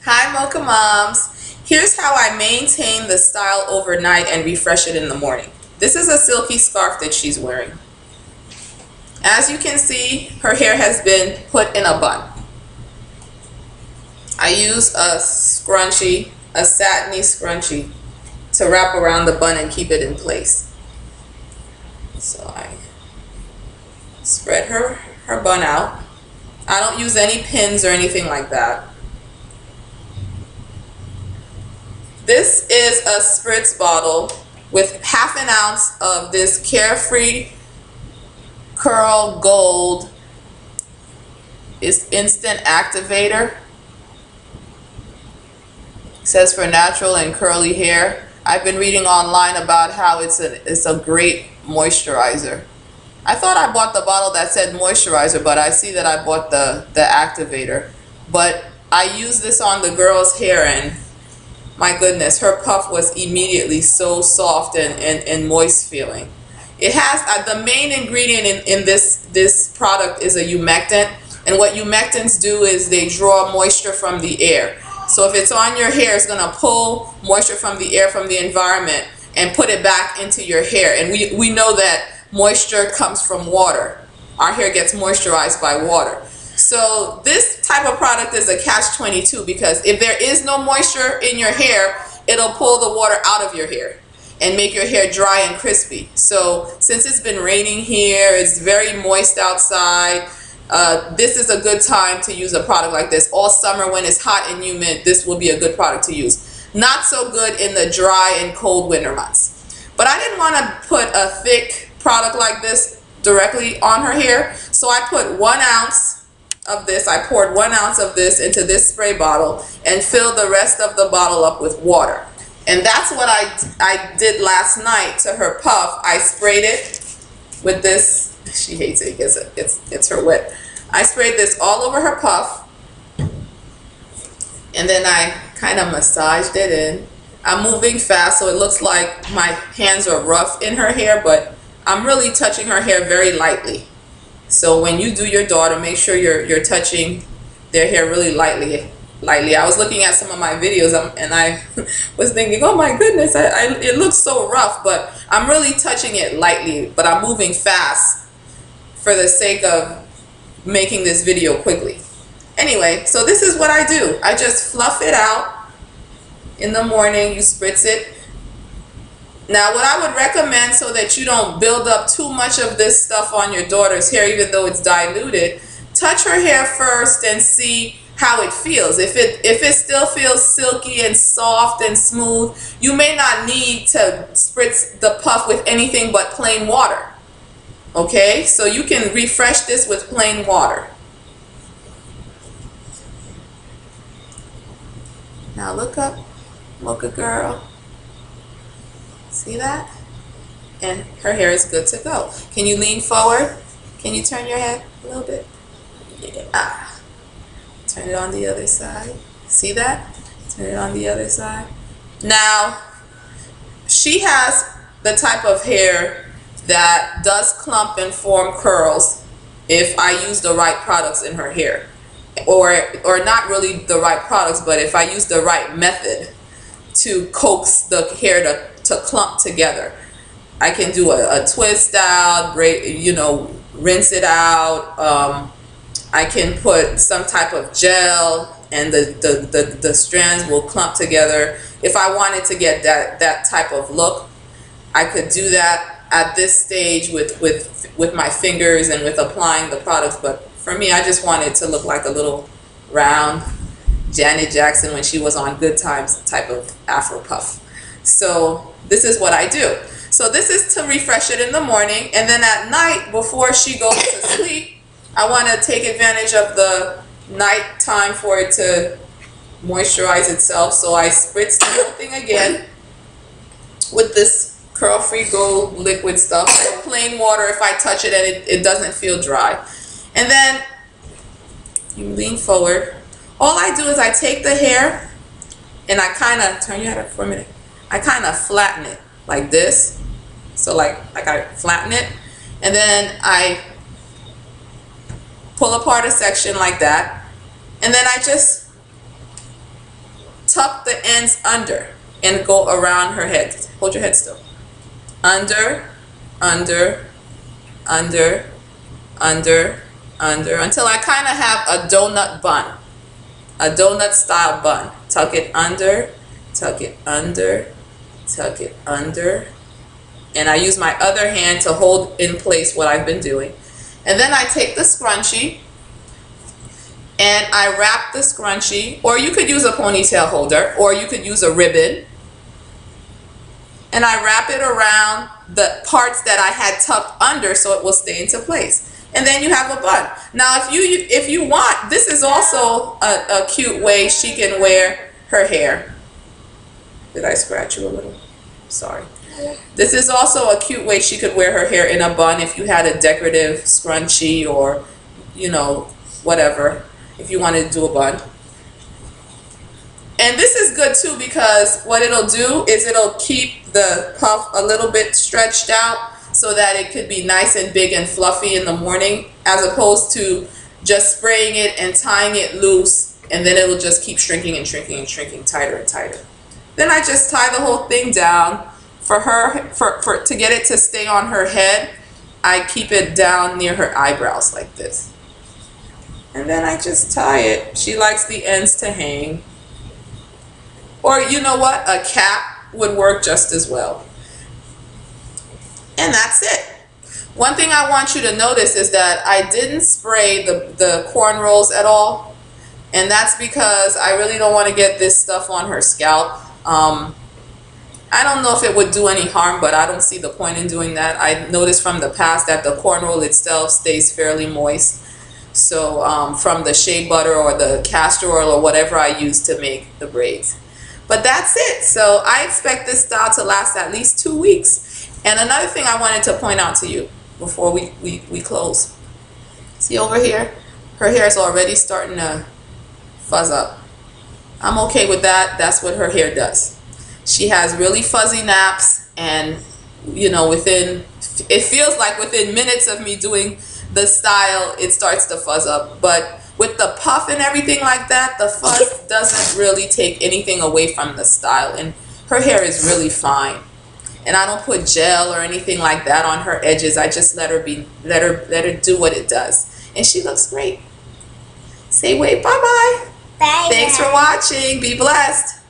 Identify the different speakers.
Speaker 1: Hi Mocha Moms! Here's how I maintain the style overnight and refresh it in the morning. This is a silky scarf that she's wearing. As you can see, her hair has been put in a bun. I use a scrunchie, a satiny scrunchie, to wrap around the bun and keep it in place. So I spread her bun out. I don't use any pins or anything like that. This is a spritz bottle with half an ounce of this Carefree Curl Gold. It's instant activator. It says for natural and curly hair. I've been reading online about how it's a great moisturizer. I thought I bought the bottle that said moisturizer, but I see that I bought the activator. But I used this on the girl's hair, and my goodness, her puff was immediately so soft and moist feeling. It has the main ingredient in this product is a humectant, and what humectants do is they draw moisture from the air. So if it's on your hair, it's going to pull moisture from the air, from the environment, and put it back into your hair. And we know that moisture comes from water. Our hair gets moisturized by water. So this type of product is a catch-22, because if there is no moisture in your hair, it'll pull the water out of your hair and make your hair dry and crispy. So since it's been raining here, it's very moist outside, this is a good time to use a product like this. All summer when it's hot and humid, this will be a good product to use. Not so good in the dry and cold winter months. But I didn't want to put a thick product like this directly on her hair, so I put 1 ounce of this. I poured 1 ounce of this into this spray bottle and filled the rest of the bottle up with water. And that's what I did last night to her puff. I sprayed it with this. She hates it because it's her wet. I sprayed this all over her puff, and then I kind of massaged it in. I'm moving fast, so it looks like my hands are rough in her hair, but I'm really touching her hair very lightly. So when you do your daughter, make sure you're touching their hair really lightly. I was looking at some of my videos and I was thinking, oh my goodness, it looks so rough, but I'm really touching it lightly, but I'm moving fast for the sake of making this video quickly. Anyway, so this is what I do. I just fluff it out in the morning. You spritz it. Now what I would recommend, so that you don't build up too much of this stuff on your daughter's hair, even though it's diluted, touch her hair first and see how it feels. If it still feels silky and soft and smooth, you may not need to spritz the puff with anything but plain water. Okay, so you can refresh this with plain water. Now look up, Mocha girl. See that? And her hair is good to go. Can you lean forward? Can you turn your head a little bit? Yeah. Turn it on the other side. See that? Turn it on the other side. Now, she has the type of hair that does clump and form curls if I use the right products in her hair. Or not really the right products, but if I use the right method to coax the hair to clump together. I can do a twist out, rinse it out. I can put some type of gel and the strands will clump together. If I wanted to get that type of look, I could do that at this stage with my fingers and with applying the products. But for me, I just wanted to look like a little round Janet Jackson when she was on Good Times type of Afro puff. So this is what I do. So this is to refresh it in the morning, and then at night before she goes to sleep, I want to take advantage of the night time for it to moisturize itself. So I spritz the whole thing again with this Curl-Free Gold liquid stuff, and plain water if I touch it and it doesn't feel dry. And then you lean forward. All I do is I take the hair and I kind of turn your head up for a minute. I kind of flatten it like this. So like I flatten it, and then I pull apart a section like that, and then I just tuck the ends under and go around her head. Hold your head still. Under, under, under, under, under, until I kind of have a donut bun, a donut style bun. Tuck it under, tuck it under, tuck it under, and I use my other hand to hold in place what I've been doing. And then I take the scrunchie and I wrap the scrunchie, or you could use a ponytail holder, or you could use a ribbon, and I wrap it around the parts that I had tucked under so it will stay into place. And then you have a bun. Now if you want, this is also a cute way she can wear her hair. Did I scratch you a little? Sorry. This is also a cute way she could wear her hair in a bun if you had a decorative scrunchie, or, you know, whatever, if you wanted to do a bun. And this is good too, because what it'll do is it'll keep the puff a little bit stretched out so that it could be nice and big and fluffy in the morning, as opposed to just spraying it and tying it loose, and then it'll just keep shrinking and shrinking and shrinking tighter and tighter. Then I just tie the whole thing down. For her, to get it to stay on her head, I keep it down near her eyebrows like this. And then I just tie it. She likes the ends to hang. Or you know what? A cap would work just as well. And that's it. One thing I want you to notice is that I didn't spray the cornrows at all. And that's because I really don't want to get this stuff on her scalp. I don't know if it would do any harm, but I don't see the point in doing that. I noticed from the past that the cornrow itself stays fairly moist. So from the shea butter or the castor oil or whatever I use to make the braids. But that's it. So I expect this style to last at least 2 weeks. And another thing I wanted to point out to you before we close. See over here? Her hair is already starting to fuzz up. I'm okay with that. That's what her hair does. She has really fuzzy naps, and you know, it feels like within minutes of me doing the style, it starts to fuzz up. But with the puff and everything like that, the fuzz doesn't really take anything away from the style, and her hair is really fine. And I don't put gel or anything like that on her edges. I just let her do what it does, and she looks great. Say wave bye bye.
Speaker 2: Bye.
Speaker 1: Thanks for watching. Be blessed.